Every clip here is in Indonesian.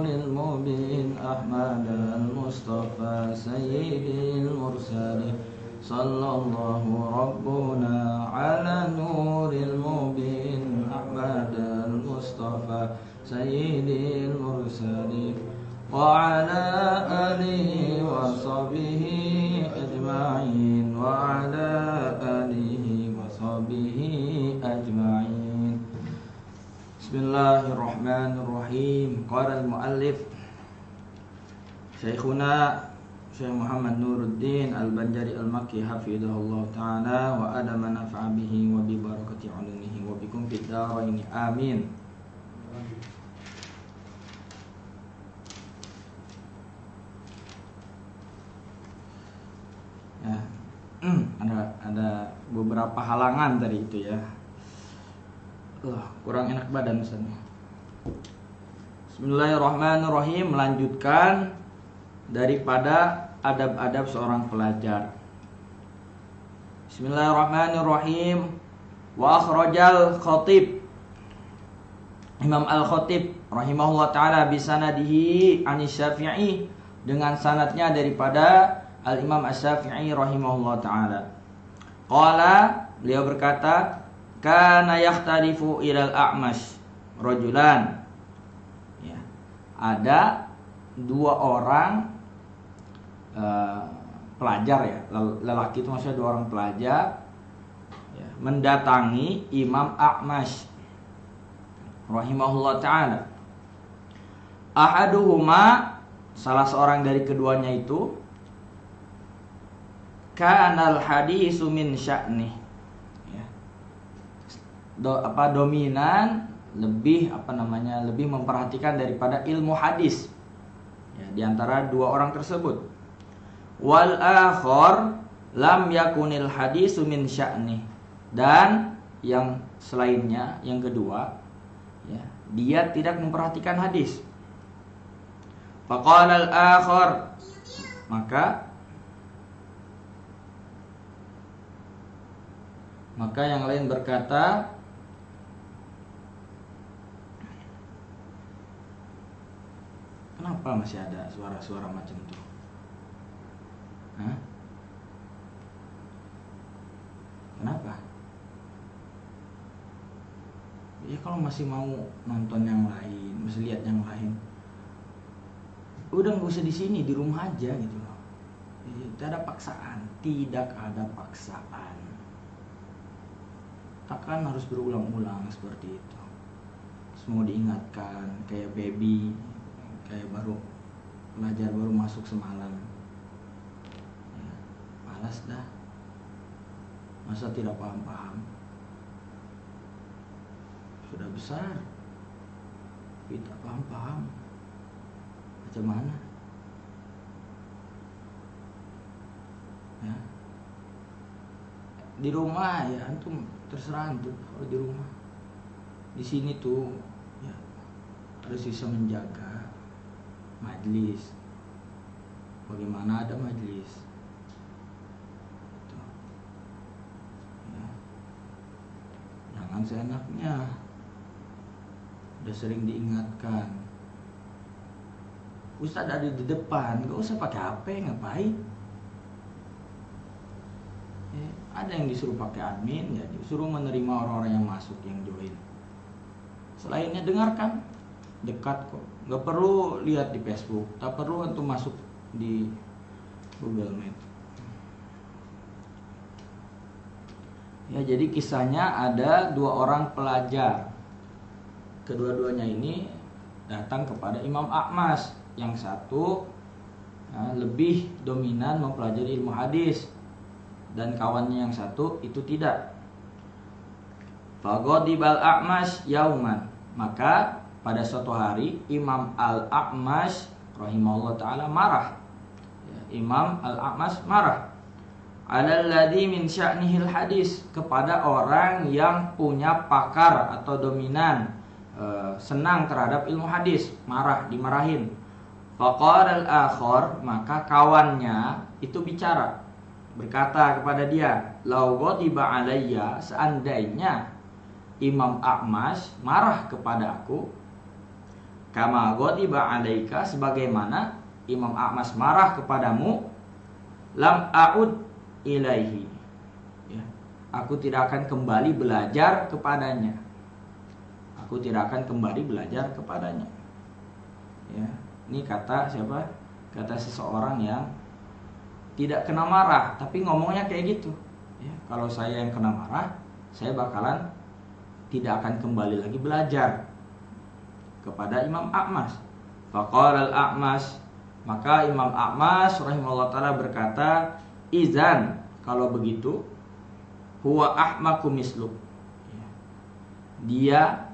المبين أحمد المصطفى سيد المرسلين صلى الله ربنا على نور المبين أحمد المصطفى سيد المرسلين وعلى آله وصحبه أجمعين وعلى آله وصحبه أجمعين. Bismillahirrahmanirrahim. Qala al-muallif Syekhuna Syekh Muhammad Nuruddin Al-Banjari Al-Makki hafizahullah ta'ala wa adama nafa'a bihi wa bi barakati 'ulumihi wa bikum fid dharain amin. Ya. Ada beberapa halangan tadi itu ya. Kurang enak badan misalnya. Bismillahirrahmanirrahim. Melanjutkan daripada adab-adab seorang pelajar. Bismillahirrahmanirrahim. Wa akhrajal khatib Imam Al-Khatib rahimahullah ta'ala bisanadihi anis Syafi'i, dengan sanadnya daripada Al-Imam Asy-Syafi'i rahimahullah ta'ala. Qala, beliau berkata, kana yakhtarifu ilal a'mash rajulan. Ya, ada dua orang pelajar ya, lelaki itu maksudnya dua orang pelajar ya, mendatangi Imam A'mash rahimahullah ta'ala. Ahaduhuma, salah seorang dari keduanya itu, kanal hadisu min sya'nih, dominan, lebih lebih memperhatikan daripada ilmu hadis ya, di antara dua orang tersebut. Wal akhar lam yakunil hadisu min sya'nih, dan yang selainnya, yang kedua ya, dia tidak memperhatikan hadis. Faqala al akhar, maka yang lain berkata, kenapa masih ada suara-suara macam itu? Kenapa? Ya kalau masih mau nonton yang lain, masih lihat yang lain, udah nggak usah di sini, di rumah aja gitu loh. Tidak ada paksaan, tidak ada paksaan. Takkan harus berulang-ulang seperti itu. Semua diingatkan, kayak baby, kayak pelajar baru masuk semalam ya, malas dah, masa tidak paham-paham, sudah besar tidak paham-paham, macam mana ya. Di rumah ya antum terserah antum, kalau di rumah. Di sini tuh ya harus bisa menjaga majlis. Bagaimana ada majlis ya. Jangan seenaknya, udah sering diingatkan, Ustadz ada di depan, gak usah pakai HP, ngapain ya. Ada yang disuruh pakai admin ya, disuruh menerima orang-orang yang masuk, yang join. Selainnya dengarkan, dekat kok, nggak perlu lihat di Facebook, tak perlu untuk masuk di Google Meet ya. Jadi kisahnya ada dua orang pelajar, kedua-duanya ini datang kepada Imam A'mash. Yang satu lebih dominan mempelajari ilmu hadis, dan kawannya yang satu itu tidak. Faghadibal A'mash yauman, maka pada suatu hari Imam Al-A'mash rahimahullah ta'ala marah ya, Imam Al-A'mash marah alalladzi min sya'nihil hadis, kepada orang yang punya pakar atau dominan senang terhadap ilmu hadis, marah, dimarahin. Faqala al-akhar, maka kawannya itu bicara, berkata kepada dia, lau ghadiba alayya, seandainya Imam A'mash marah kepada aku, kama ghadiba 'alaika, sebagaimana Imam A'mas marah kepadamu, lam a'ud ilaihi, ya, aku tidak akan kembali belajar kepadanya. Aku tidak akan kembali belajar kepadanya. Ya, ini kata siapa? Kata seseorang yang tidak kena marah, tapi ngomongnya kayak gitu. Ya, kalau saya yang kena marah, saya bakalan tidak akan kembali lagi belajar kepada Imam A'mas. Faqala al-A'mas, maka Imam A'mas rahimahullah ta'ala berkata, izan, kalau begitu, huwa ahmaku misluk, dia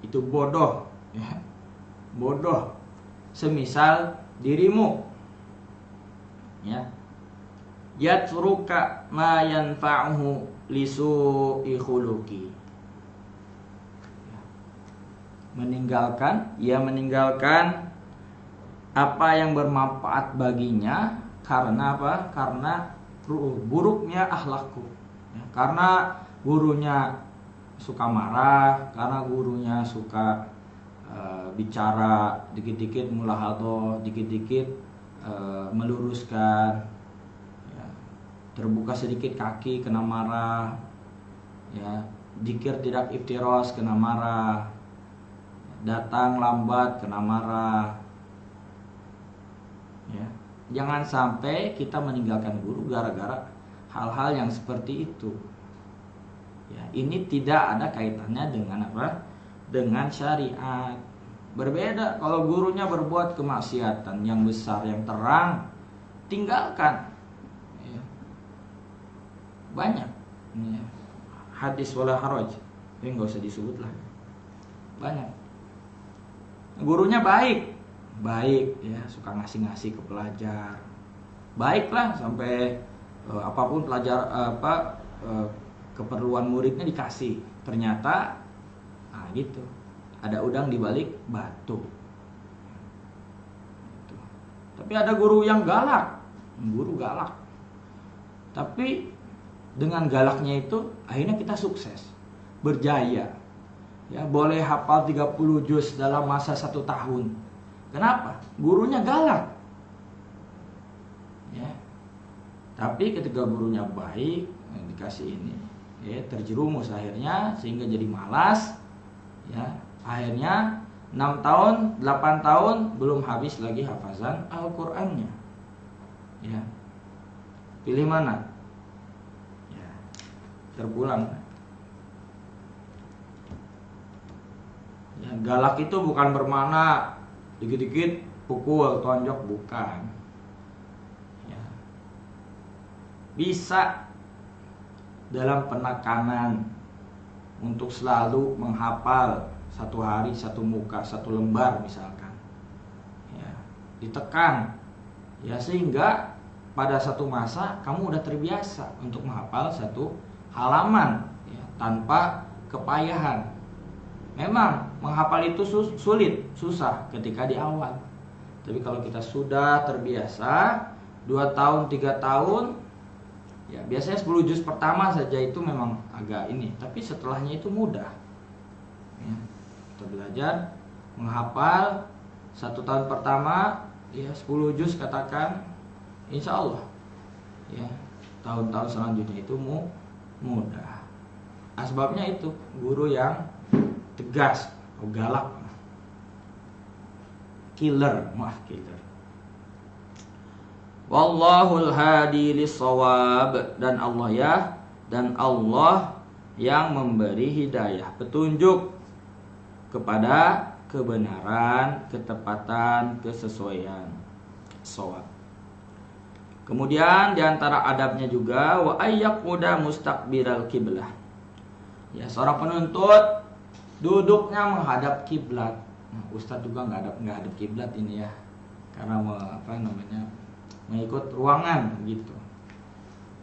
itu bodoh, ya, bodoh semisal dirimu, ya, yatruka ma yanfa'uhu lisu'i khuluqi, meninggalkan apa yang bermanfaat baginya karena apa? Karena buruknya akhlakku, ya, karena gurunya suka marah, karena gurunya suka bicara dikit-dikit mulahadhah, dikit-dikit meluruskan, ya, terbuka sedikit kaki kena marah, ya, dzikir tidak iftiros kena marah, datang lambat kena marah, ya. Jangan sampai kita meninggalkan guru gara-gara hal-hal yang seperti itu. Ya, ini tidak ada kaitannya dengan apa? Dengan syariat. Berbeda kalau gurunya berbuat kemaksiatan yang besar, yang terang, tinggalkan. Ya. Banyak. Ya. Hadis wala haraj, ini nggak usah disebut lah. Banyak. Gurunya baik, ya, suka ngasih ke pelajar, baiklah sampai apapun pelajar keperluan muridnya dikasih. Ternyata, nah gitu, ada udang di balik batu. Gitu. Tapi ada guru yang galak, tapi dengan galaknya itu akhirnya kita sukses, berjaya. Ya, boleh hafal 30 juz dalam masa 1 tahun. Kenapa? Gurunya galak. Ya. Tapi ketika gurunya baik, dikasih ini, ya, terjerumus akhirnya sehingga jadi malas. Ya, akhirnya 6 tahun, 8 tahun belum habis lagi hafazan Al-Qur'annya. Ya. Pilih mana? Ya. Terpulang. Ya, galak itu bukan bermakna dikit-dikit pukul, tonjok, bukan. Ya. Bisa dalam penekanan untuk selalu menghafal 1 hari 1 muka, 1 lembar misalkan. Ya, ditekan. Ya, sehingga pada satu masa kamu udah terbiasa untuk menghafal 1 halaman, ya, tanpa kepayahan. Memang menghafal itu sulit, susah ketika di awal. Tapi kalau kita sudah terbiasa 2 tahun, 3 tahun, ya biasanya 10 juz pertama saja itu memang agak ini, tapi setelahnya itu mudah. Ya, kita belajar menghafal 1 tahun pertama, ya 10 juz katakan, insya Allah, ya tahun-tahun selanjutnya itu mudah. Asbabnya itu guru yang tegas, galak, killer. Wallahul hadi lis-shawab, dan Allah yang memberi hidayah, petunjuk kepada kebenaran, ketepatan, kesesuaian, shawab. Kemudian diantara adabnya juga wa ayyaquda mustaqbiral qiblah. Ya, seorang penuntut duduknya menghadap kiblat. Nah, Ustadz juga nggak hadap kiblat ini ya, karena mengikut ruangan gitu.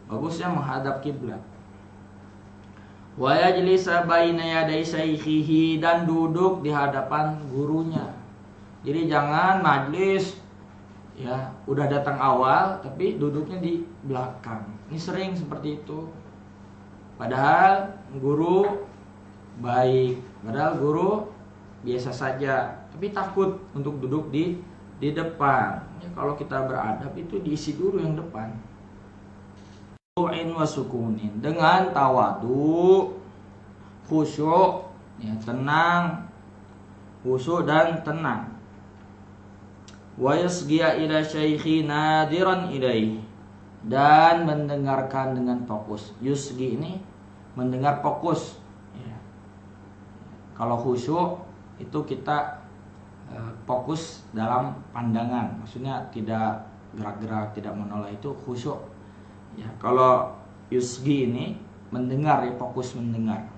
Bagusnya menghadap kiblat. Wa yajlisa baina yaday shaykhihi, dan duduk di hadapan gurunya. Jadi jangan majlis, ya udah datang awal tapi duduknya di belakang. Ini sering seperti itu. Padahal guru baik, padahal guru biasa saja, tapi tapi takut untuk duduk di depan. Ya, kalau kita beradab itu diisi dulu yang depan. Wa sukunin, dengan tawadu, khusyuk, ya, tenang, khusyuk dan tenang. Wa yasgiya ila syaikhi nadiran ilaih, dan mendengarkan dengan fokus. Yusgi ini mendengar fokus. Ya. Kalau khusyuk itu kita fokus dalam pandangan, maksudnya tidak gerak-gerak, tidak menoleh, itu khusyuk. Ya, kalau yusgi ini mendengar, ya, fokus mendengar.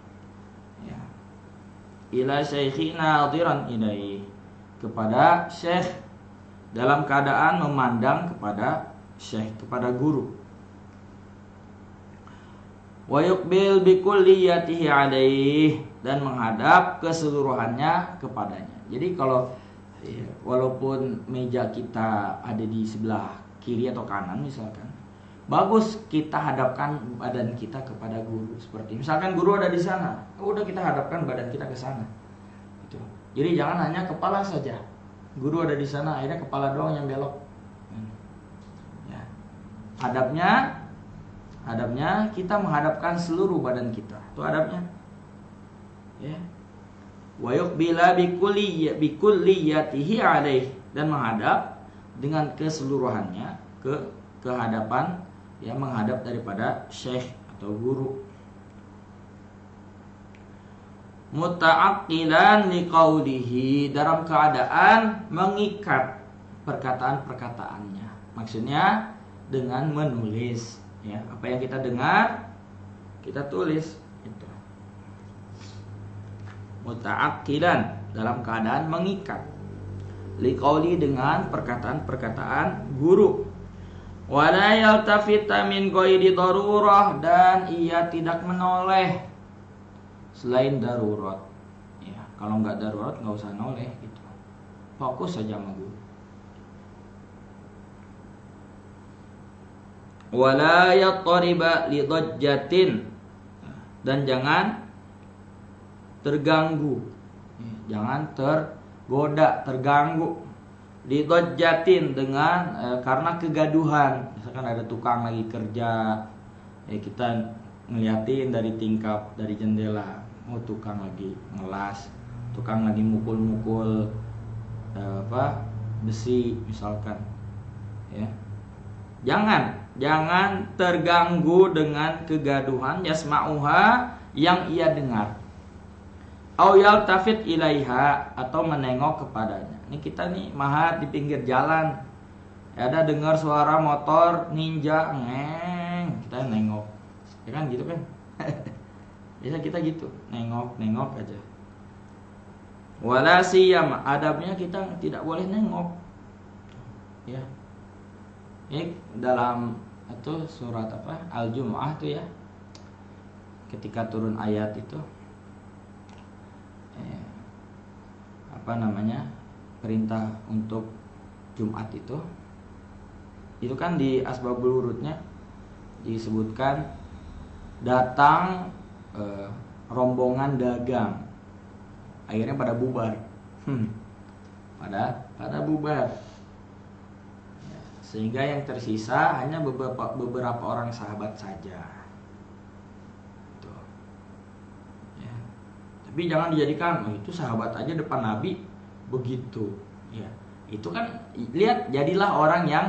Ya. Ila syaikhi nadiran ilaih, kepada syekh dalam keadaan memandang kepada syekh, kepada guru. Wa yuqbil bi kulliyatihi alaih, dan menghadap keseluruhannya kepadanya. Jadi kalau walaupun meja kita ada di sebelah kiri atau kanan misalkan, bagus kita hadapkan badan kita kepada guru. Seperti misalkan guru ada di sana, udah kita hadapkan badan kita ke sana. Gitu. Jadi jangan hanya kepala saja. Guru ada di sana, akhirnya kepala doang yang belok. Ya. Hadapnya kita menghadapkan seluruh badan kita. Itu hadapnya. Ya. Wa yuqbila bi kulliyatihi alaih, dan menghadap dengan keseluruhannya ke hadapan, ya, menghadap daripada syekh atau guru. Muta'aqqilan liqaulihi, dalam keadaan mengikat perkataan-perkataannya. Maksudnya dengan menulis, ya, apa yang kita dengar kita tulis itu. Muta'aqqilan, dalam keadaan mengikat, liqauli, dengan perkataan-perkataan guru. Wala yaltafita min ghairi darurah, dan ia tidak menoleh selain darurat. Ya, kalau nggak darurat nggak usah noleh gitu. Fokus saja sama guru. Wala yattariba li dajjatin, dan jangan terganggu. Jangan tergoda, terganggu. Li dajjatin, dengan karena kegaduhan. Misalkan ada tukang lagi kerja, ya kita ngeliatin dari tingkap, dari jendela, tukang lagi ngelas, tukang lagi mukul-mukul besi misalkan, ya. Jangan terganggu dengan kegaduhan, yasma'uha, yang ia dengar. Au yaltafit ilaiha, atau menengok kepadanya. Ini kita nih mahat di pinggir jalan, ada dengar suara motor ninja, kita nengok. Ya kan gitu kan. Biasa kita gitu, nengok aja. Wala siyam, adabnya kita tidak boleh nengok. Ya. Ini dalam itu surat apa? Al-Jumu'ah tuh ya. Ketika turun ayat itu perintah untuk Jumat itu kan di asbabul wurudnya disebutkan datang rombongan dagang, akhirnya pada bubar. pada bubar, ya, sehingga yang tersisa hanya beberapa orang sahabat saja. Tuh. Ya. Tapi jangan dijadikan itu sahabat aja depan Nabi begitu, ya. Itu kan lihat, jadilah orang yang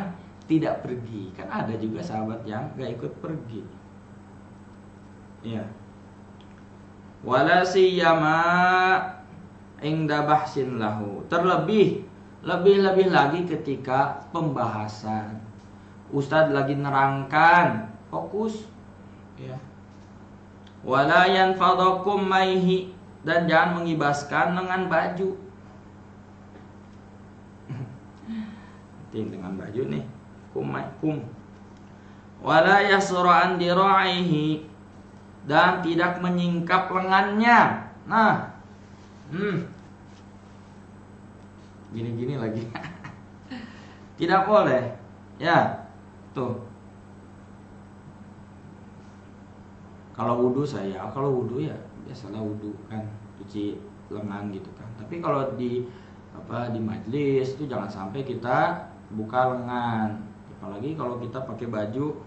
tidak pergi. Kan ada juga sahabat yang gak ikut pergi. Ya. Wala siyama ingda bahsin lahu. Terlebih lebih lagi ketika pembahasan. Ustadz lagi nerangkan, fokus. Ya. Wala yanfadakum maihi, dan jangan mengibaskan dengan baju. Dengan baju nih, kum. Wala yasra an dira'ihi, dan tidak menyingkap lengannya. Nah, gini lagi. Tidak boleh. Ya, tuh. Kalau wudhu ya biasalah wudhu kan, cuci lengan gitu kan. Tapi kalau di di majelis itu jangan sampai kita buka lengan, apalagi kalau kita pakai baju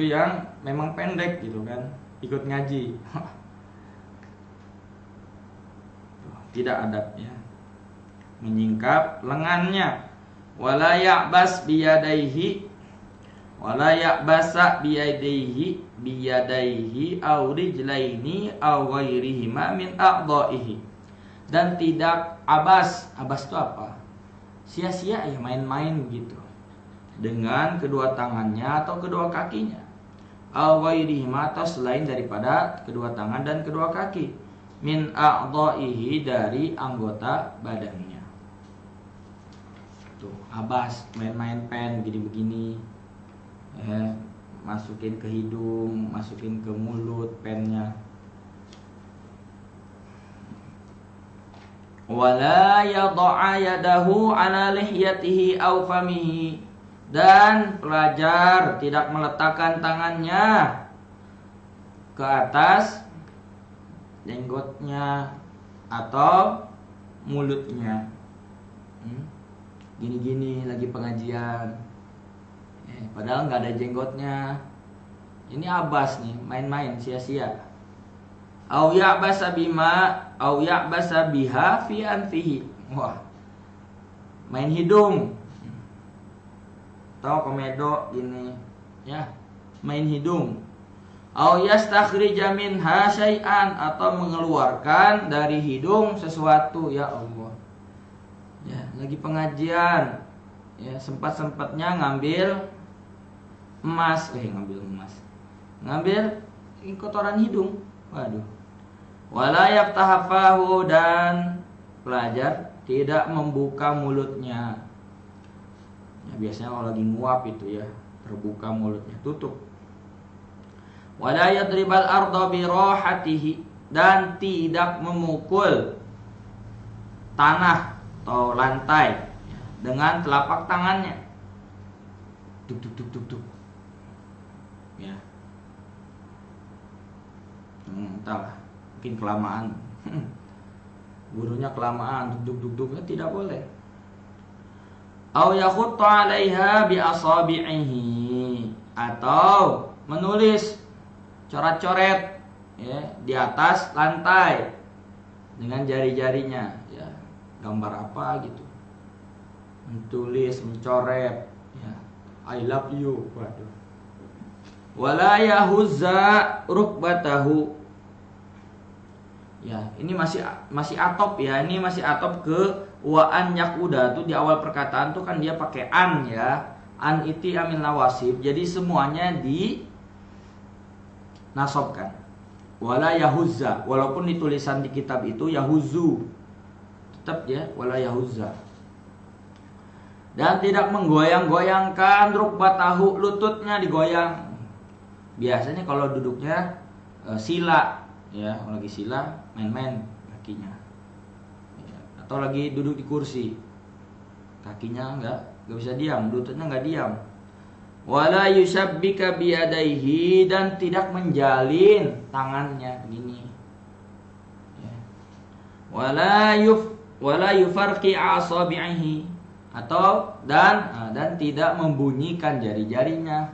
yang memang pendek gitu kan, ikut ngaji. Tidak adab ya, menyingkap lengannya. Wala ya'bas biyadaihi wala ya'basa biyadaihi aw rijlaini aw ghairihima min a'dha'ihi. Dan tidak abas itu apa? Sia-sia ya, main-main gitu dengan kedua tangannya atau kedua kakinya, aw ghairihima, atau selain daripada kedua tangan dan kedua kaki, min a'dha'ihi, dari anggota badannya. Tuh, abas, main-main pen begini-begini, masukin ke hidung, masukin ke mulut pennya. Wala yadha'a yadahu ala lihyatihi aw famihi, dan pelajar tidak meletakkan tangannya ke atas jenggotnya atau mulutnya. Gini-gini lagi pengajian, padahal nggak ada jenggotnya. Ini abas nih, main-main sia-sia. Au ya'basa biha fi anfihi. Wah, main hidung. Atau komedo gini ya, main hidung. Au yastakhrija minha syai'an, atau mengeluarkan dari hidung sesuatu. Ya Allah, ya lagi pengajian ya, sempat-sempatnya ngambil emas, ngambil kotoran hidung. Waduh. Wala yaftahafahu, dan pelajar tidak membuka mulutnya. Ya, biasanya kalau lagi nguap itu ya, terbuka mulutnya, tutup. Wala yadribal arda bi rahatihi, dan tidak memukul tanah atau lantai dengan telapak tangannya. Duk duk duk duk duk. Ya. Entahlah, mungkin kelamaan. Gurunya kelamaan duk duk duk, tidak boleh. Au yakhutta 'alaiha bi asabi'ihi, atau menulis coret-coret ya di atas lantai dengan jari-jarinya ya, gambar apa gitu, menulis, mencoret ya, I love you. Waduh. Wala yahuzza rukbatahu. Ya, ini masih atop ya, ini masih atop ke wa an yakuda tuh. Di awal perkataan tuh kan dia pakai an ya. An iti amil nawasib. Jadi semuanya di nasobkan. Wala yahuzza, walaupun di tulisan di kitab itu yahuzu, tetap ya wala yahuzza. Dan tidak menggoyang-goyangkan rukbatahu, lututnya digoyang. Biasanya kalau duduknya sila ya, kalau lagi sila main-main kakinya ya, atau lagi duduk di kursi kakinya nggak bisa diam, lututnya nggak diam. Wala yushabbika biyadaihi, dan tidak menjalin tangannya begini ya. Wala yufarqi asabi'ihi, atau dan tidak membunyikan jari-jarinya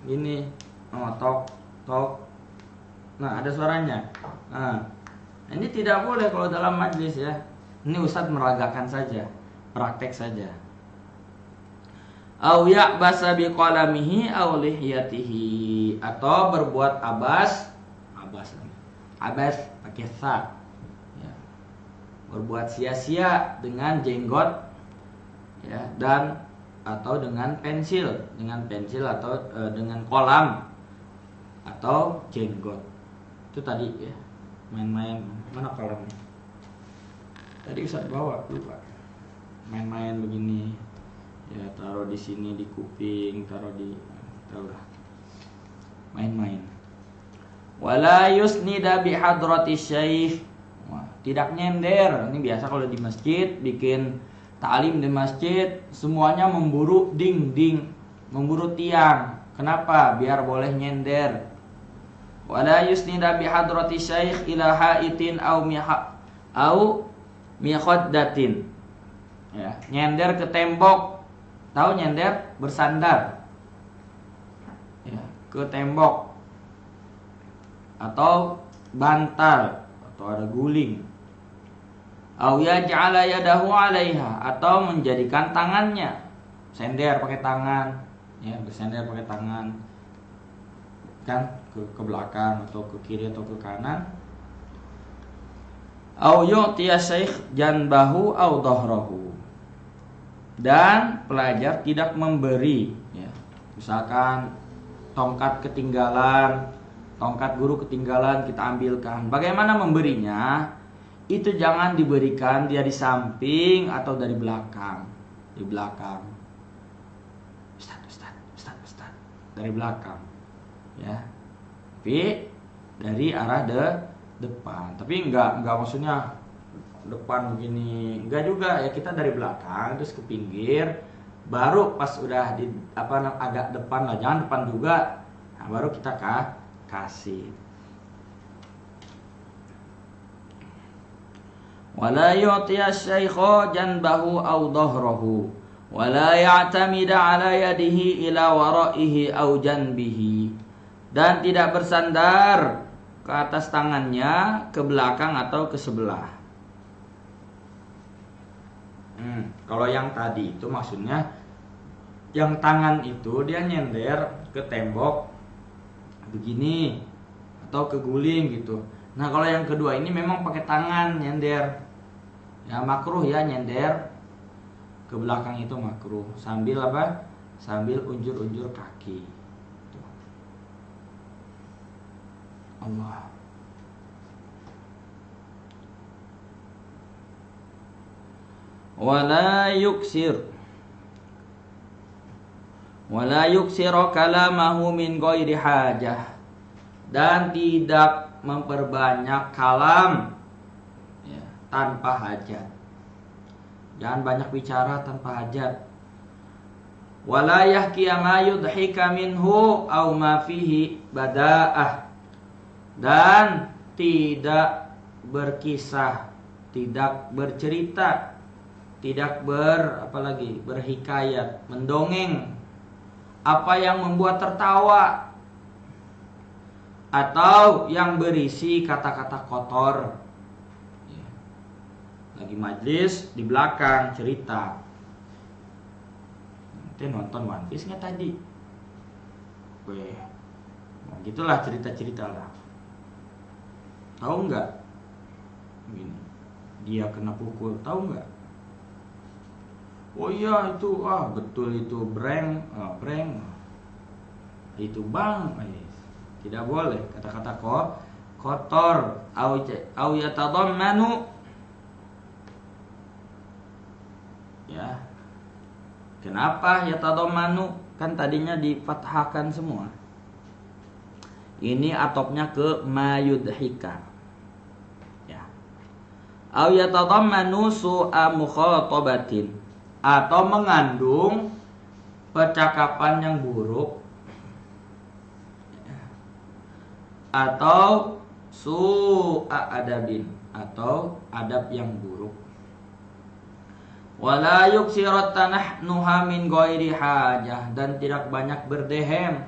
ini. Tok tok. Nah, ada suaranya. Nah, ini tidak boleh kalau dalam majlis ya. Ini Ustadz meragakan saja, praktek saja. Au ya'basa biqalamihi aw lihyatihi, atau berbuat abas pakai sa ya. Berbuat sia-sia dengan jenggot ya, dan atau dengan pensil atau dengan kolam atau jenggot. Itu tadi ya, main-main. Mana kolamnya? Tadi Ustaz bawa, lupa. Main-main begini ya, taruh di sini di kuping, taruh lah. Main-main. Wala yusnida bi hadrati syekh. Tidak nyender. Ini biasa kalau di masjid bikin ta'lim di masjid, semuanya memburu dinding, memburu tiang. Kenapa? Biar boleh nyender. Wala yusnida bi hadrati syekh ila haitin au miqaddatin. Ya, nyender ke tembok. Tahu nyender? Bersandar. Ya, ke tembok. Atau bantal atau ada guling. Au yaj'ala yadahu 'alaiha, atau menjadikan tangannya sender pakai tangan, ya, bersender pakai tangan kan ke belakang atau ke kiri atau ke kanan. Au yu'tiya syekh janbahu au dhahrahu, dan pelajar tidak memberi, ya, misalkan tongkat ketinggalan, tongkat guru ketinggalan, kita ambilkan. Bagaimana memberinya? Itu jangan diberikan dia di samping atau dari belakang. Di belakang. Ustaz. Dari belakang. Ya. Tapi dari arah depan. Tapi enggak maksudnya depan begini. Enggak juga, ya, kita dari belakang terus ke pinggir, baru pas udah di agak depan lah, jangan depan juga. Nah, baru kita kasih. Wala yu'tiya syaikha janbahu aw dhahrahu wala ya'tamida ala yadihi ila wara'ihi aw janbihi, dan tidak bersandar ke atas tangannya, ke belakang atau ke sebelah. Kalau yang tadi itu maksudnya yang tangan itu dia nyender ke tembok begini atau ke guling gitu. Nah, kalau yang kedua ini memang pakai tangan nyender. Ya, makruh ya nyender ke belakang, itu makruh. Sambil apa? Sambil unjur-unjur kaki. Tuh. Allah. Wala yuksir kalamahu min ghairi hajah, dan tidak memperbanyak kalam, ya, tanpa hajat. Jangan banyak bicara tanpa hajat. Wala yahkiya ma yudhika minhu aw ma fihi bada'ah, dan tidak berkisah, tidak bercerita, tidak berhikayat, mendongeng apa yang membuat tertawa atau yang berisi kata-kata kotor. Lagi majlis di belakang cerita, nanti nonton One Piece nggak tadi? Nah, gitulah cerita-cerita lah. Tahu nggak? Gini, dia kena pukul, tahu nggak? Oh iya itu, betul itu breng, itu bang. Tidak boleh kata-kata kotor. Au yatadammanu, ya. Kenapa yatadammanu? Kan tadinya difathahkan semua. Ini atopnya ke mayudhika. Ya. Au yatadammanu su'a mukhatabatin, atau mengandung percakapan yang buruk, atau su'a adabin, atau adab yang buruk. Wala yuksirat tanahnuha min ghairi hajah, dan tidak banyak berdehem.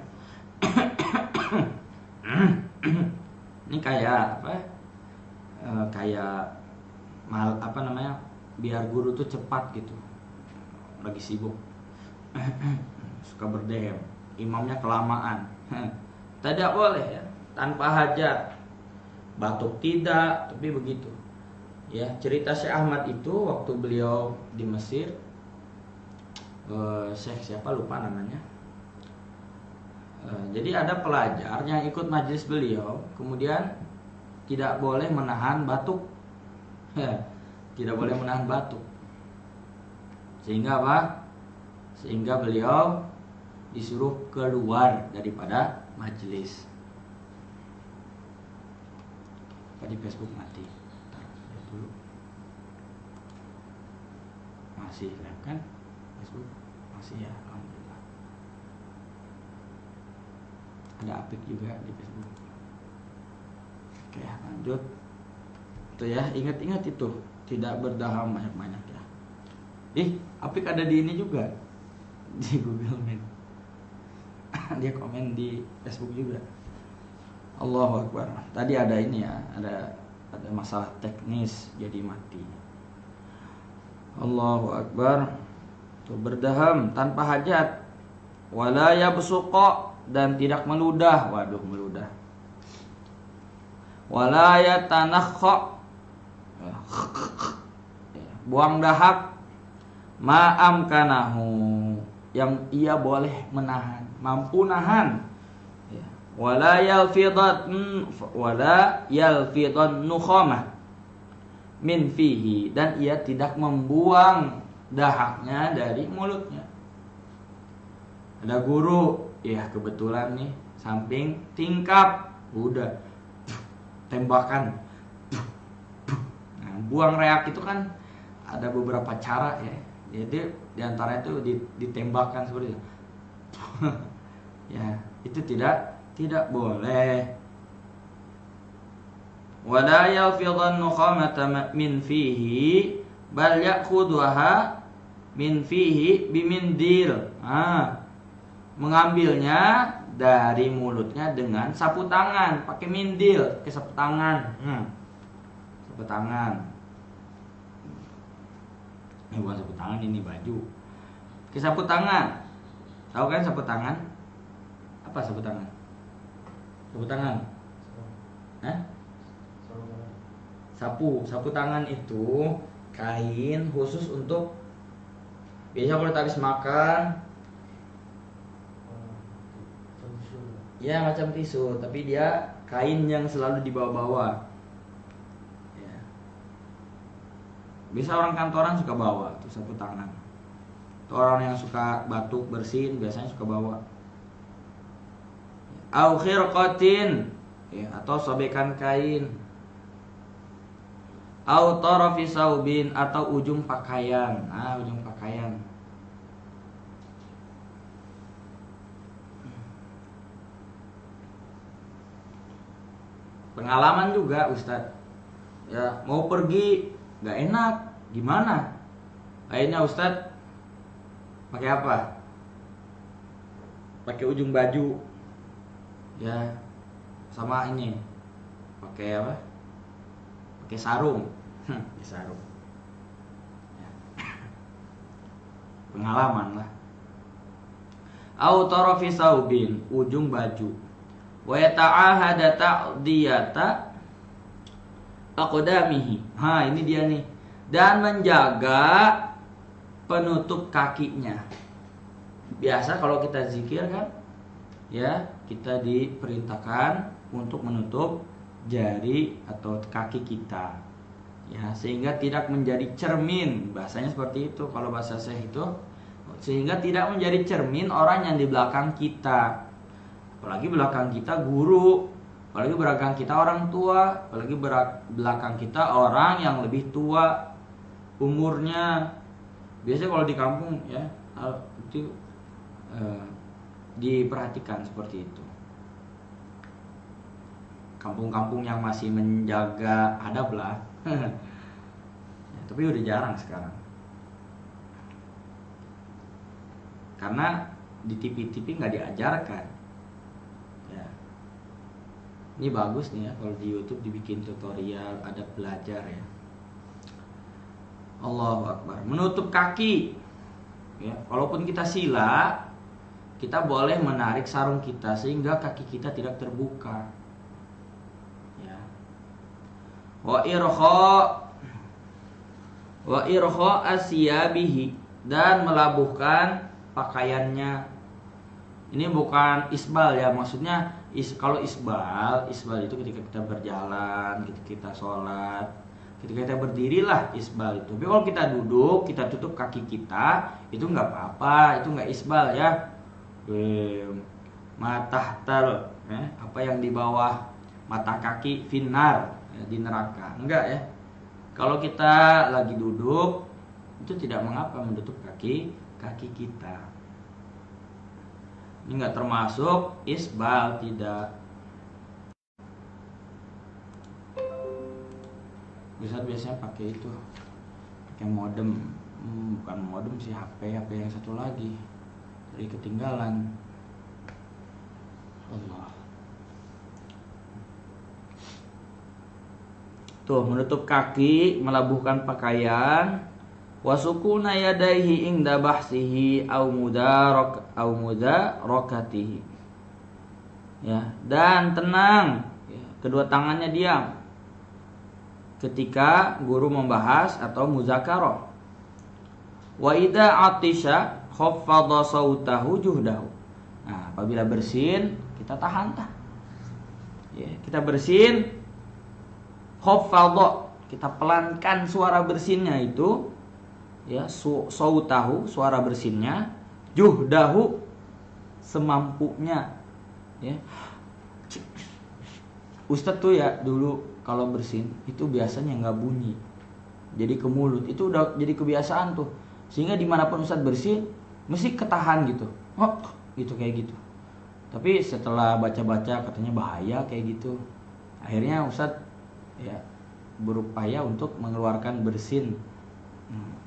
Ini kayak apa? Biar guru tuh cepat gitu. Lagi sibuk. Suka berdehem. Imamnya kelamaan. Tidak boleh ya, tanpa hajat. Batuk tidak, tapi begitu. Ya, cerita Syekh Ahmad itu waktu beliau di Mesir, Syekh siapa lupa namanya. Jadi ada pelajar yang ikut majelis beliau, kemudian tidak boleh menahan batuk. Tidak boleh menahan batuk. Sehingga apa? Sehingga beliau disuruh keluar daripada majelis. Di Facebook mati. Dulu masih live kan Facebook, masih ya, alhamdulillah. Ada update juga di Facebook. Oke, lanjut. Itu ya, ingat-ingat itu. tidak berdaham banyak-banyak ya. Apik ada di ini juga, di Google Meet. Dia komen di Facebook juga. Allahu Akbar. Tadi ada ini ya, ada masalah teknis jadi mati. Allahu Akbar. Tuh, berdaham tanpa hajat. Wala yabsuqa, dan tidak meludah. Waduh, meludah. Wala yatanakha, buang dahak. Ma'am kanahu, yang ia boleh menahan, mampu nahan. Wala yalfidan nukhamah min fihi, dan ia tidak membuang dahaknya dari mulutnya. Ada guru, ya kebetulan nih samping tingkap, udah tembakan. Nah, buang reak itu kan ada beberapa cara ya. Jadi diantaranya itu ditembakkan seperti itu. Ya, itu tidak boleh. Wala yalfidan nukhamata min fihi bal ya'khudhaha min fihi bimindil. Mengambilnya dari mulutnya dengan sapu tangan, pakai mindil, pakai sapu tangan. Sapu tangan. Ini bukan sapu tangan, ini baju. Pakai sapu tangan. Tahu kan sapu tangan? Apa sapu tangan? Sapu tangan. Sapu tangan itu kain khusus untuk, biasa kalau habis makan, ya macam tisu, tapi dia kain yang selalu dibawa-bawa. Ya. Bisa orang kantoran suka bawa tuh sapu tangan. Tuh orang yang suka batuk bersin biasanya suka bawa. Au khirqatin, ya, atau sobekan kain. Au tarafi saubin, atau ujung pakaian. Ujung pakaian. Pengalaman juga Ustadz, ya mau pergi nggak enak, gimana? Akhirnya Ustadz pakai apa? Pakai ujung baju, ya, sama ini, pakai apa? Pakai sarung, pakai sarung. Ya. Pengalaman lah. Au tarafi saubin, ujung baju. Wa yata'ahada ta'diyata aqdamihi. Ini dia nih. Dan menjaga penutup kakinya. Biasa kalau kita zikir kan, ya, kita diperintahkan untuk menutup jari atau kaki kita. Ya, sehingga tidak menjadi cermin. Bahasanya seperti itu kalau bahasa Syekh itu, sehingga tidak menjadi cermin orang yang di belakang kita. Apalagi belakang kita guru, apalagi belakang kita orang tua, apalagi belakang kita orang yang lebih tua umurnya. Biasanya kalau di kampung ya itu diperhatikan seperti itu. Kampung-kampung yang masih menjaga adab lah. Ya, tapi udah jarang sekarang. Karena di TV-TV nggak diajarkan. Ya. Ini bagus nih ya kalau di YouTube dibikin tutorial, ada belajar ya. Allahu Akbar. Menutup kaki. Ya, walaupun kita sila, kita boleh menarik sarung kita sehingga kaki kita tidak terbuka. Ya. Wa irkha asyabihi, dan melabuhkan pakaiannya. Ini bukan isbal ya, maksudnya kalau isbal itu ketika kita berjalan, ketika kita sholat, ketika kita berdiri lah isbal itu. Tapi kalau kita duduk, kita tutup kaki kita, itu nggak apa-apa, itu nggak isbal ya. Matahtal, apa yang di bawah mata kaki, finnar, ya, di neraka, enggak ya. Kalau kita lagi duduk, itu tidak mengapa menutup kaki kita. Ini nggak termasuk isbal, tidak. biasanya pakai itu, pakai modem. Bukan modem sih, HP yang satu lagi dari ketinggalan. Allah. Tuh, menutup kaki, melabuhkan pakaian, wasukuna yadaihi inda bahsihi au mudarakatihi. Ya, dan tenang, ya, kedua tangannya diam ketika guru membahas atau muzakarah. Wa idza atisha khaffadha sautahu juhdahu. Nah, apabila bersin, kita tahan. Ya, kita bersin, khaffadha, kita pelankan suara bersinnya itu, ya, sautahu, suara bersinnya, juhdahu, semampunya. Ya. Ustadz tuh ya dulu kalau bersin itu biasanya nggak bunyi, jadi ke mulut. Itu udah jadi kebiasaan tuh, sehingga dimanapun Ustadz bersin mesti ketahan gitu, gitu kayak gitu. Tapi setelah baca-baca katanya bahaya kayak gitu, akhirnya Ustadz ya berupaya untuk mengeluarkan bersin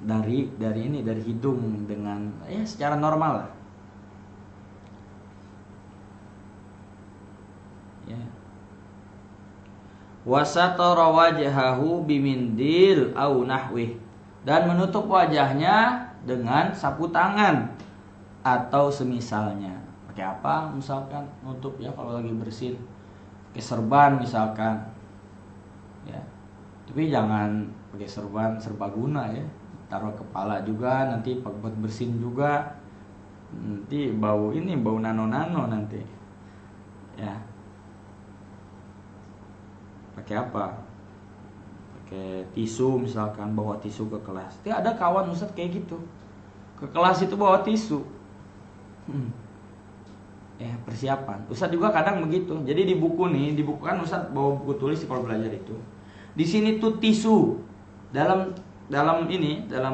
dari hidung dengan ya secara normal lah. Ya. Wasatara wajhahu bimindil au nahwih, dan menutup wajahnya dengan sapu tangan atau semisalnya. Pakai apa misalkan nutup ya kalau lagi bersin? Pakai serban misalkan. Ya. Tapi jangan pakai serban serbaguna ya. Taruh kepala juga, nanti buat bersin juga. Nanti bau nano-nano nanti. Ya. Pakai apa? Pakai tisu misalkan, bawa tisu ke kelas. Tapi ada kawan Ustadz kayak gitu, ke kelas itu bawa tisu. Persiapan. Ustadz juga kadang begitu. Jadi di buku kan Ustadz bawa buku tulis kalau belajar itu. Di sini tuh tisu. Dalam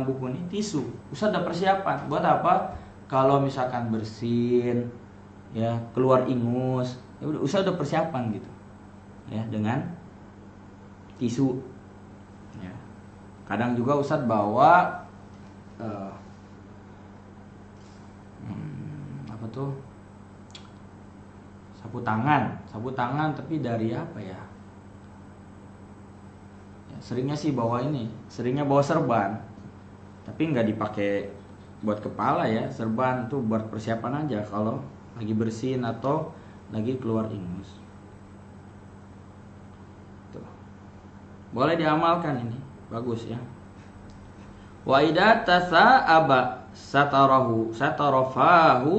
buku ini tisu. Ustadz ada persiapan. Buat apa? Kalau misalkan bersin, ya keluar ingus, ya udah Ustadz ada persiapan gitu. Ya, dengan tisu. Ya. Kadang juga Ustadz bawa sapu tangan tapi dari apa ya? Seringnya bawa serban, tapi nggak dipakai buat kepala ya. Serban tuh buat persiapan aja kalau lagi bersin atau lagi keluar ingus. Tuh. Boleh diamalkan ini, bagus ya. Wa idza tasa'aba satarafahu.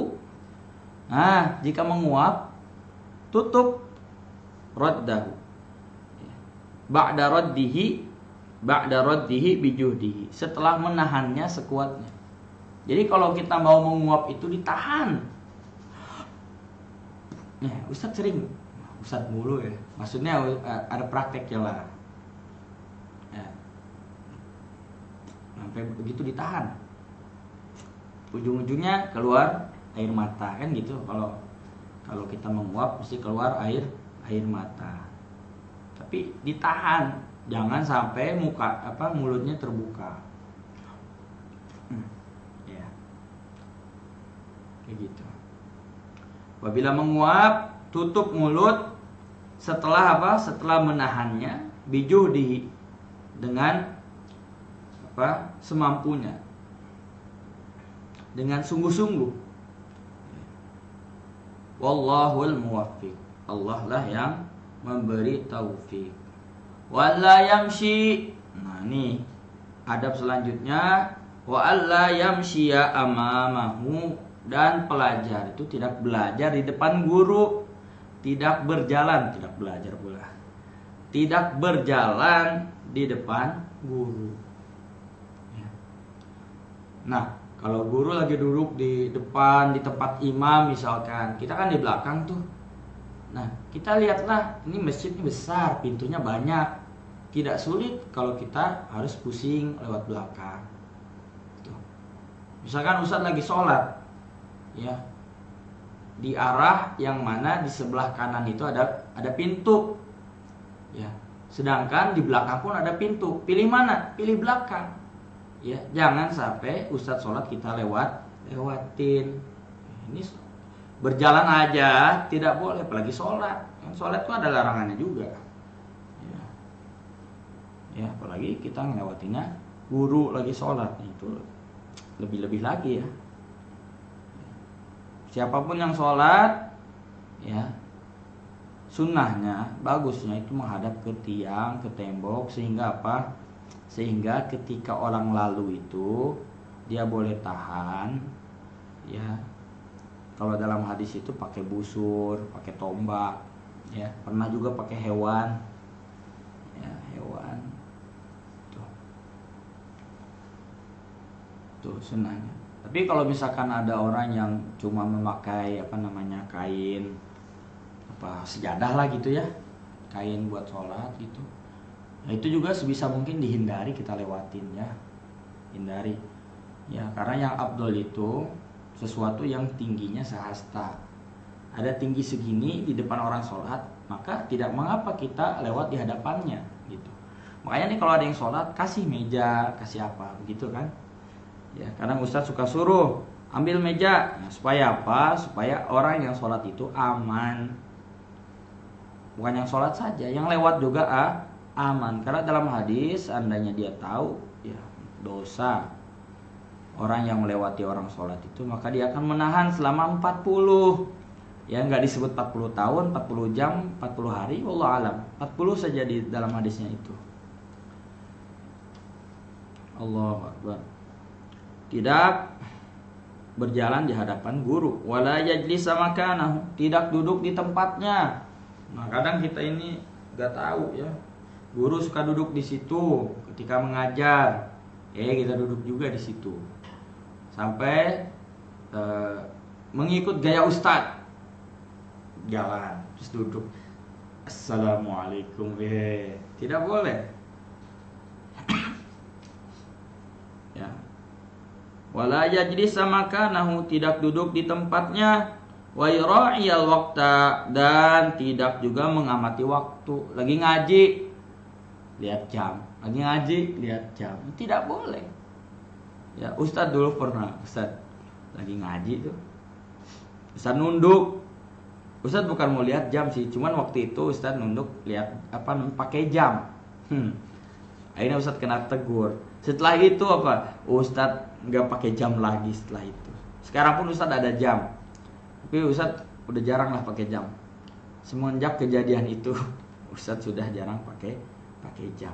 Nah, jika menguap, tutup raddahu. Ba'da raddihi bijuhdihi, setelah menahannya sekuatnya. Jadi kalau kita mau menguap itu ditahan. Nah, Ustadz mulu ya. Maksudnya ada prakteknya lah. Ya. Sampai begitu ditahan. Ujung-ujungnya keluar air mata kan gitu. Kalau kita menguap mesti keluar air mata. Tapi ditahan, jangan sampai mulutnya terbuka. Ya. Kayak gitu. Apabila menguap, tutup mulut setelah menahannya, bijuhdihi, dengan semampunya, dengan sungguh-sungguh. Wallahul muwaffiq. Allah lah yang memberi taufik. Walla yamshi. Nah, ini adab selanjutnya, wa alla yamshiya amamahu, dan pelajar itu tidak belajar di depan guru, tidak berjalan di depan guru. Ya. Nah, kalau guru lagi duduk di depan, di tempat imam misalkan, kita kan di belakang tuh. Nah, kita lihatlah, ini masjidnya besar, pintunya banyak. Tidak sulit kalau kita harus pusing lewat belakang. Tuh. Misalkan Ustadz lagi sholat, ya, di arah yang mana di sebelah kanan itu ada pintu. Ya, Sedangkan di belakang pun ada pintu. Pilih mana? Pilih belakang. Ya, jangan sampai ustadz sholat kita lewatin. Ini berjalan aja tidak boleh, apalagi sholat. Sholat itu ada larangannya juga. Ya, apalagi kita melewatinya guru lagi sholat, itu lebih-lebih lagi ya. Siapapun yang sholat, ya sunnahnya, bagusnya itu menghadap ke tiang, ke tembok, sehingga apa? Sehingga ketika orang lalu itu dia boleh tahan, ya. Kalau dalam hadis itu pakai busur, pakai tombak, ya. Pernah juga pakai hewan, ya hewan. Tuh sunnahnya. Tapi kalau misalkan ada orang yang cuma memakai kain, sejadah lah gitu ya, kain buat sholat gitu, nah itu juga sebisa mungkin dihindari, kita lewatin ya, hindari ya, karena yang afdol itu sesuatu yang tingginya sehasta, ada tinggi segini di depan orang sholat, maka tidak mengapa kita lewat di hadapannya gitu. Makanya nih kalau ada yang sholat kasih meja, kasih apa begitu kan ya, kadang Ustadz suka suruh ambil meja, nah, supaya apa? Supaya orang yang sholat itu aman. Bukan yang sholat saja, yang lewat juga aman. Karena dalam hadis, andainya dia tahu ya dosa orang yang melewati orang sholat itu, maka dia akan menahan selama 40. Ya nggak disebut 40 tahun, 40 jam, 40 hari, wallahu alam. 40 saja di dalam hadisnya itu. Allahu Akbar. Tidak berjalan di hadapan guru, wala yajlisa makanahu, tidak duduk di tempatnya. Nah, kadang kita ini enggak tahu ya. Guru suka duduk di situ ketika mengajar. Kita duduk juga di situ. Sampai mengikut gaya ustadz. Jalan, terus duduk. Assalamualaikum. Tidak boleh. Ya. Wala yajlisa makanahu, tidak duduk di tempatnya, wa yura'iyal waqta, dan tidak juga mengamati waktu. Lagi ngaji lihat jam, lagi ngaji lihat jam, tidak boleh. Ya, Ustadz dulu pernah, Ustadz lagi ngaji tuh, Ustadz nunduk. Ustadz bukan mau lihat jam sih, cuman waktu itu Ustadz nunduk lihat pakai jam. Akhirnya Ustadz kena tegur. Setelah itu Ustadz nggak pakai jam lagi setelah itu. Sekarang pun Ustadz ada jam, tapi Ustadz udah jarang lah pakai jam. Semenjak kejadian itu Ustadz sudah jarang pakai jam.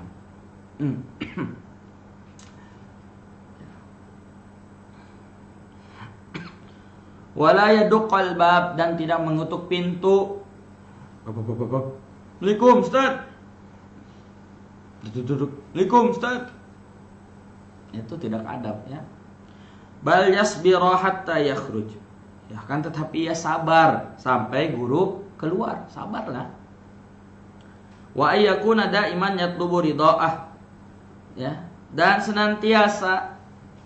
Wala yaduqal bab, dan tidak mengutuk pintu. Assalamualaikum Ustadz. Duduk. Assalamualaikum Ustadz. Itu tidak adab ya. Bal yasbiru hatta yakhruj. Ya kan, tetapi ya sabar sampai guru keluar, sabarlah. Wa ayyakuna daiman yatlubu ridhaah. Ya, dan senantiasa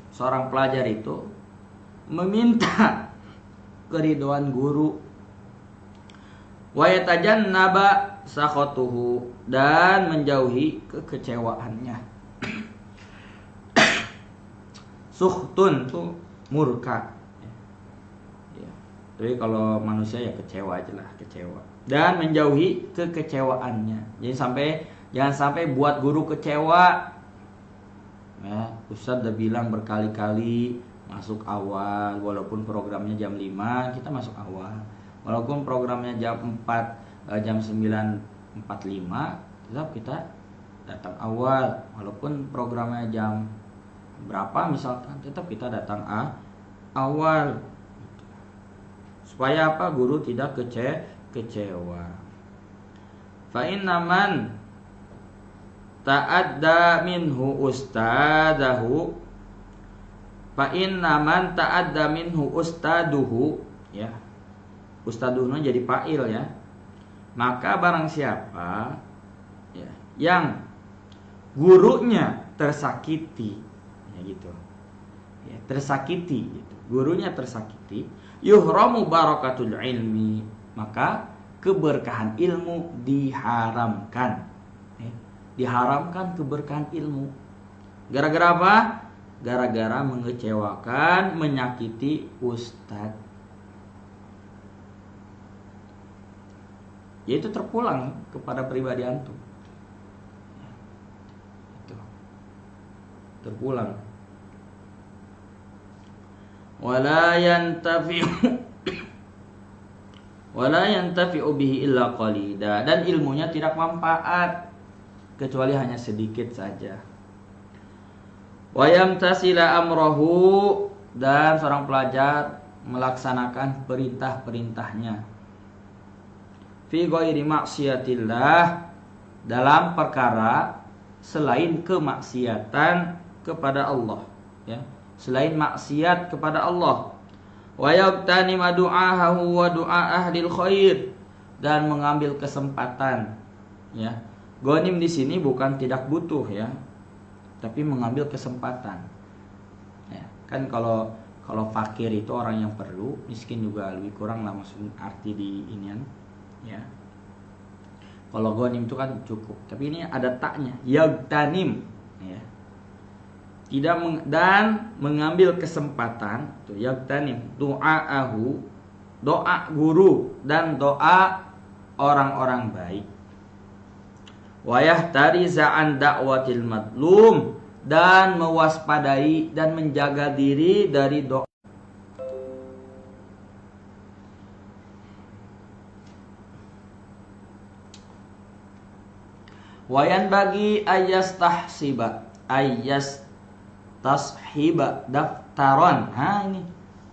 seorang pelajar itu meminta keridhaan guru. Wa yatajannaba sakhatuhu, dan menjauhi kekecewaannya. Suhtun tuh murka. Ya. Tapi kalau manusia ya kecewa aja lah, kecewa. Dan menjauhi kekecewaannya. Jangan sampai buat guru kecewa. Ya, Ustadz udah bilang berkali-kali masuk awal, walaupun programnya jam 5, kita masuk awal. Walaupun programnya jam 4, jam 9.45, tetap kita datang awal. Walaupun programnya jam berapa misalkan, tetap kita datang awal. Supaya apa? Guru tidak kecewa. Fa inna man ta'adda minhu ustadahu, fa inna man ta'adda minhu ustaduhu, ya. Ustaduhnya jadi fa'il ya. Maka barang siapa ya, yang gurunya tersakiti, ya gitu. Ya, tersakiti gitu. Gurunya tersakiti, yuhramu barakatul ilmi, maka keberkahan ilmu diharamkan. diharamkan keberkahan ilmu. Gara-gara apa? Gara-gara mengecewakan, menyakiti ustadz. Yaitu terpulang kepada pribadi antum. Itu. Terpulang. Wala yantafi'u bihi illa qalida, dan ilmunya tidak manfaat kecuali hanya sedikit saja. Wa yamtasila amrahu, dan seorang pelajar melaksanakan perintah-perintahnya. Fi ghairi maksiatillah, dalam perkara selain kemaksiatan kepada Allah, ya, selain maksiat kepada Allah. Wa yaqtanim du'aahu wa du'a ahlil khair, dan mengambil kesempatan, ya. Ghanim di sini bukan tidak butuh, ya, tapi mengambil kesempatan. Ya, kan kalau fakir itu orang yang perlu, miskin juga lebih kurang lah maksud arti di inian, ya. Kalau ghanim itu kan cukup, tapi ini ada taknya, yaqtanim, ya. Dan mengambil kesempatan, tuh yaqtanim, du'aahu, doa guru dan doa orang-orang baik. Wa yahtariza an da'watil madlum, dan mewaspadai dan menjaga diri dari doa. Wa yanbaghi tashiba daftaron. Ini.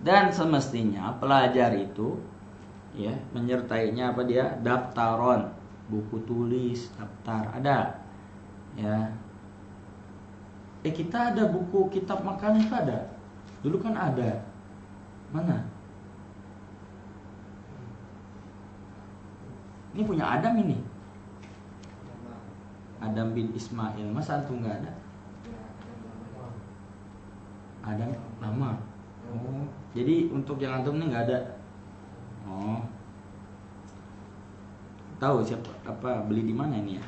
Dan semestinya pelajar itu, ya, menyertainya apa dia? Daftaron, buku tulis, daftar ada, ya. Kita ada buku kitab makan itu ada. Dulu kan ada. Mana? Ini punya Adam ini. Adam bin Ismail. Masa antum nggak ada? Adam lama. Oh, jadi untuk yang antum ini nggak ada. Oh. Tahu siapa apa beli di mana ini ya?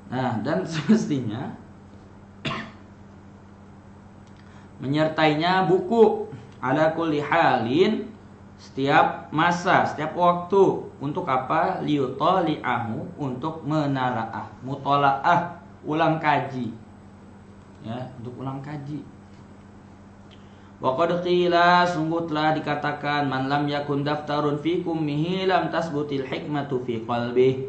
Nah, dan semestinya menyertainya buku ala kulli halin, setiap masa, setiap waktu. Untuk apa? Liyutali'ahu, untuk menalaah, mutalaah, ulang kaji, ya, untuk ulang kaji. Wa qad qila, sungguh telah dikatakan, man lam yakun daftarun fi kummihi lam tasbutil hikmatu fi qalbih,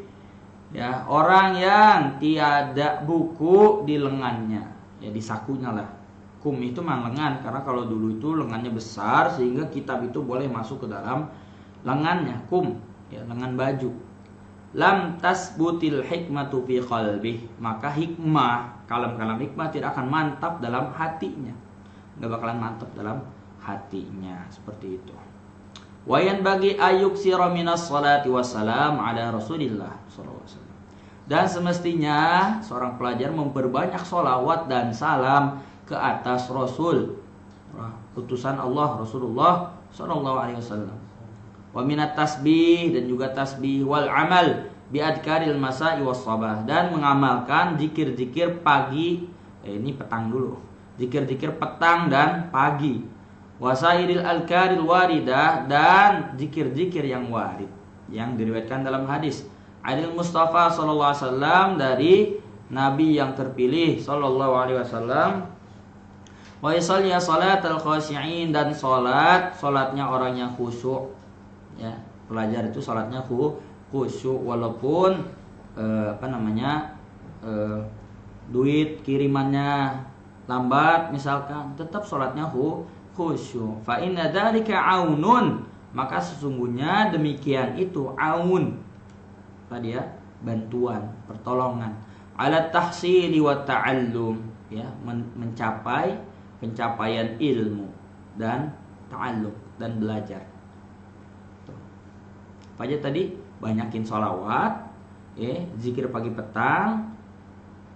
ya, orang yang tiada buku di lengannya, ya, di sakunya lah. Kum itu memang lengan, karena kalau dulu itu lengannya besar sehingga kitab itu boleh masuk ke dalam lengannya, kum, ya, lengan baju. Lam tasbutil hikmatu fi qalbih, maka hikmah, kalam-kalam hikmah tidak akan mantap dalam hatinya, nggak bakalan mantap dalam hatinya, seperti itu. Wayan bagi ayuk sira minas salati wassalam ala Rasulillah sallallahu alaihi wasallam, dan semestinya seorang pelajar memperbanyak sholawat dan salam ke atas Rasul, utusan Allah, Rasulullah sallallahu alaihi wasallam. Wa minat tasbih, dan juga tasbih, wal amal bi adkaril masa'i was sabah, dan mengamalkan zikir-zikir pagi, ini petang dulu, zikir-zikir petang dan pagi. Wasairil alkaril waridah, dan zikir-zikir yang warid, yang diriwayatkan dalam hadis Adil Mustafa sallallahu alaihi wasallam, dari Nabi yang terpilih sallallahu alaihi wasallam. Wa yusalli salatal khashi'in, dan salatnya orang yang khusyuk, ya. Pelajar itu salatnya khusyuk, walaupun duit kirimannya lambat misalkan, tetap salatnya khusyuk. Fa inna dzalika aunun, maka sesungguhnya demikian itu aun, apa dia? Bantuan, pertolongan, ala tahsili wa ta'allum, ya, mencapai pencapaian ilmu dan ta'allum, dan belajar. Tuh. Apa aja tadi? Banyakin sholawat, ya, zikir pagi petang,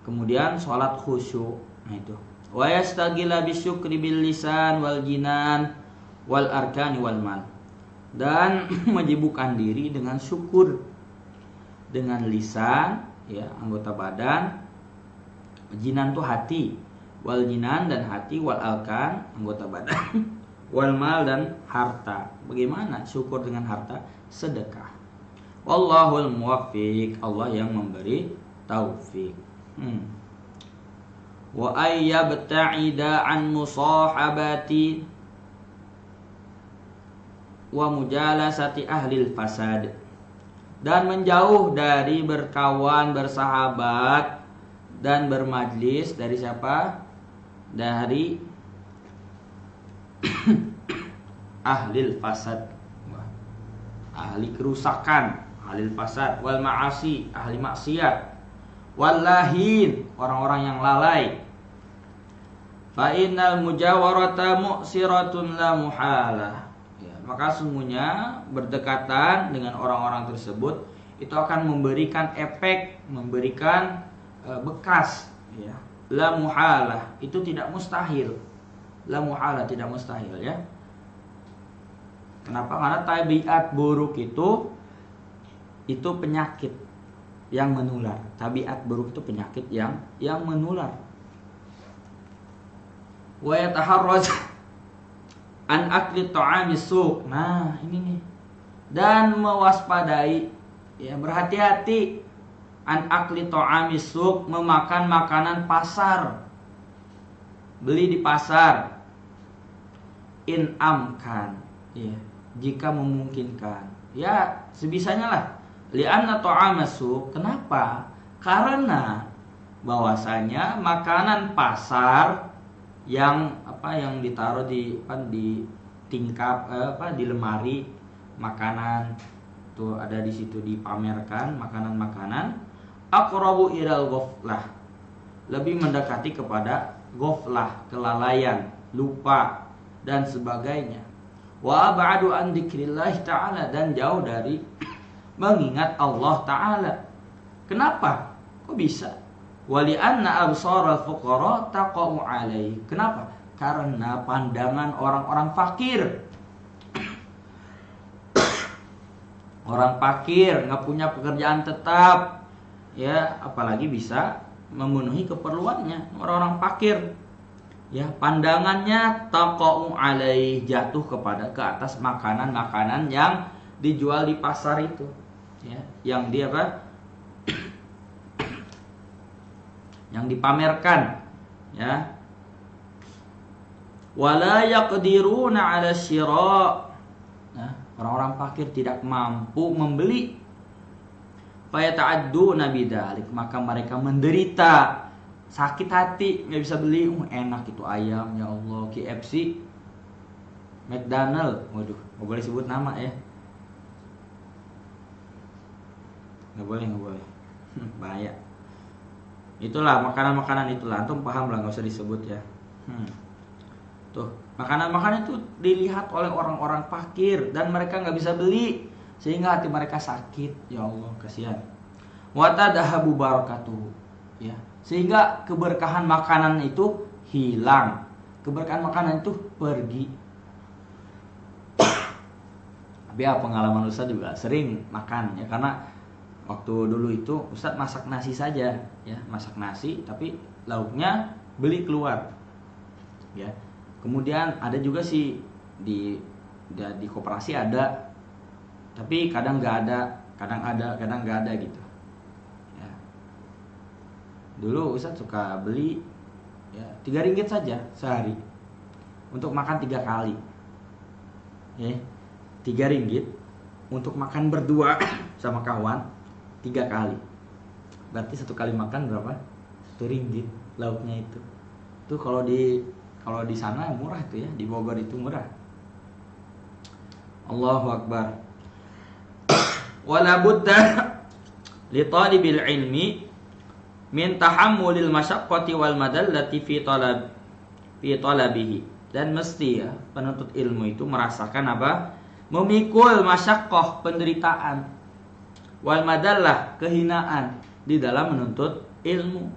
kemudian sholat khusyuk. Nah itu. Wa yastagila bisyukri bil lisan wal jinan wal arkani wal mal, dan menyibukkan diri dengan syukur dengan lisan, ya, anggota badan. Jinan tuh hati. Wal jinan dan hati, wal alkan anggota badan. Wal mal dan harta. Bagaimana syukur dengan harta? Sedekah. Wallahul muwaffiq, Allah yang memberi taufik. Wa ayyabta'ida an musahabati wa mujalasati ahlil fasad, dan menjauh dari berkawan, bersahabat dan bermajlis dari siapa? Dari ahlil fasad, ahli kerusakan, ahlil fasad, wal ma'asi, ahli maksiat, wal lahin, orang-orang yang lalai. Fa innal mujawarata mu'siratun la muhalah, ya, maka sungguhnya berdekatan dengan orang-orang tersebut itu akan memberikan efek, memberikan bekas, ya. La muhalah, itu tidak mustahil. La muhalah, tidak mustahil, ya. Kenapa? Karena tabiat buruk itu penyakit yang menular. Tabiat buruk itu penyakit yang menular. Wa yataharraj an akli ta'ami suq. Nah, ini nih. Dan mewaspadai, ya, berhati-hati an akli ta'ami suq, memakan makanan pasar. Beli di pasar. In amkan, ya, jika memungkinkan. Ya, sebisanya lah. Li'anna ta'ama suq. Kenapa? Karena bahwasanya makanan pasar yang ditaruh di tingkap di lemari makanan tuh, ada di situ dipamerkan makanan-makanan, aqrabu ilal ghaflah, lebih mendekati kepada ghaflah, kelalaian, lupa dan sebagainya. Wa ab'adu an dzikrillah ta'ala, dan jauh dari mengingat Allah Ta'ala. Kenapa? Kok bisa? Wali anna absaral fuqara taqa'u alaihi. Kenapa? Karena pandangan orang-orang fakir. Orang fakir nggak punya pekerjaan tetap, ya, apalagi bisa memenuhi keperluannya. Orang-orang fakir, ya, pandangannya taqa'u alaihi, jatuh ke atas makanan-makanan yang dijual di pasar itu, ya, yang dia yang dipamerkan, ya. Wala yaqdiruna 'ala syira'. Nah, orang-orang fakir tidak mampu membeli. Fa yata'adduna bidzalik, maka mereka menderita, sakit hati, nggak bisa beli. Enak itu ayam, ya Allah, KFC, McDonald, waduh, nggak boleh sebut nama, ya. Nggak boleh. Bahaya. Itulah makanan-makanan itulah, antum paham lah, nggak usah disebut, ya. Tuh, makanan-makanan itu dilihat oleh orang-orang fakir dan mereka nggak bisa beli, sehingga hati mereka sakit. Ya Allah, kasihan. Wa tadahabu barakatuh, ya, sehingga keberkahan makanan itu hilang, keberkahan makanan itu pergi. Tapi ya, pengalaman Ustaz juga sering makan, ya, karena waktu dulu itu Ustaz masak nasi saja, ya, masak nasi tapi lauknya beli keluar, ya. Kemudian ada juga sih di koperasi ada, tapi kadang nggak ada, kadang nggak ada gitu, ya. Dulu Ustaz suka beli, ya, 3 ringgit saja sehari untuk makan 3 kali, ya, 3 ringgit untuk makan berdua sama kawan 3 kali. Berarti 1 kali makan berapa? 1 ringgit lauknya itu. Tuh kalau di sana murah itu, ya, di Bogor itu murah. Allahu Akbar. Wala budda li talibil ilmi min tahammulil masyaqqati wal madallati fi talabihi. Dan mesti, ya, penuntut ilmu itu merasakan apa? Memikul masyaqqah, penderitaan, wal madallah, kehinaan di dalam menuntut ilmu.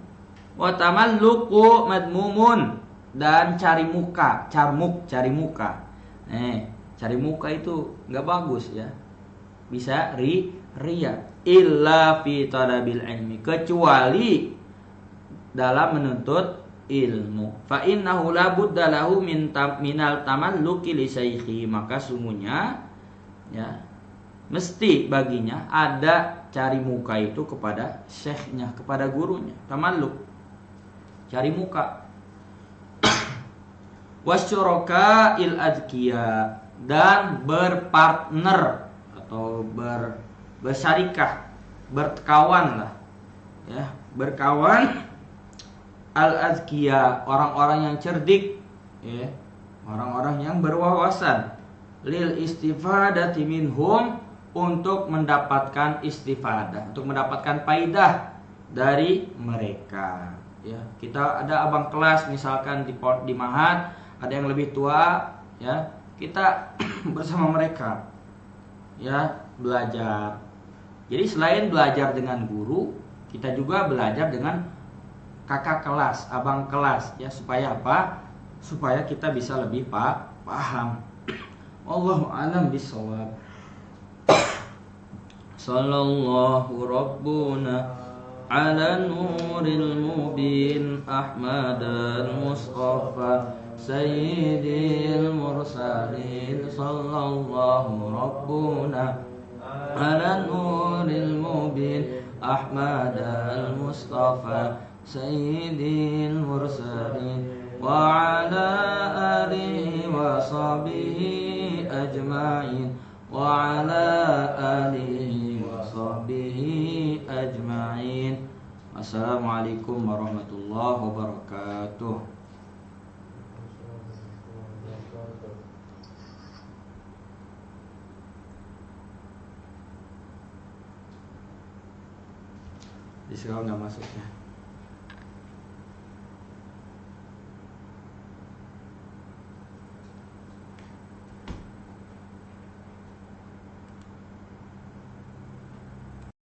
Wa tamalluqu madmumun, dan cari muka, cari muka. Cari muka itu nggak bagus, ya. bisa ria. Illa fi talabil ilmi, kecuali dalam menuntut ilmu. Fa innahu la budda lahu minal tamalluki li syaikhi, maka sungguhnya ya mesti baginya ada cari muka itu kepada syekhnya, kepada gurunya. Tamalluk, cari muka. Wasyuraka il adkiya, dan berpartner atau bersyarikah, berkawan lah ya, berkawan al azkiya, orang-orang yang cerdik ya, orang-orang yang berwawasan, lil istifadati minhum, untuk mendapatkan istifadah, untuk mendapatkan faidah dari mereka ya. Kita ada abang kelas misalkan di Mahat, ada yang lebih tua ya, kita bersama mereka ya belajar. Jadi selain belajar dengan guru, kita juga belajar dengan kakak kelas, abang kelas ya, supaya apa? Supaya kita bisa lebih paham. Allahu a'lam bishawab. Sallallahu rabbuna ala nuril mubin Ahmad al-Mustafa sayyidil mursalin. Sallallahu rabbuna ala nuril mubin Ahmad al-Mustafa sayyidil mursalin wa ala alihi wa sahbihi ajma'in wa ala alihi wa sahbihi ajma'in. Assalamualaikum warahmatullahi wabarakatuh. Di sekolah nggak masuk ya.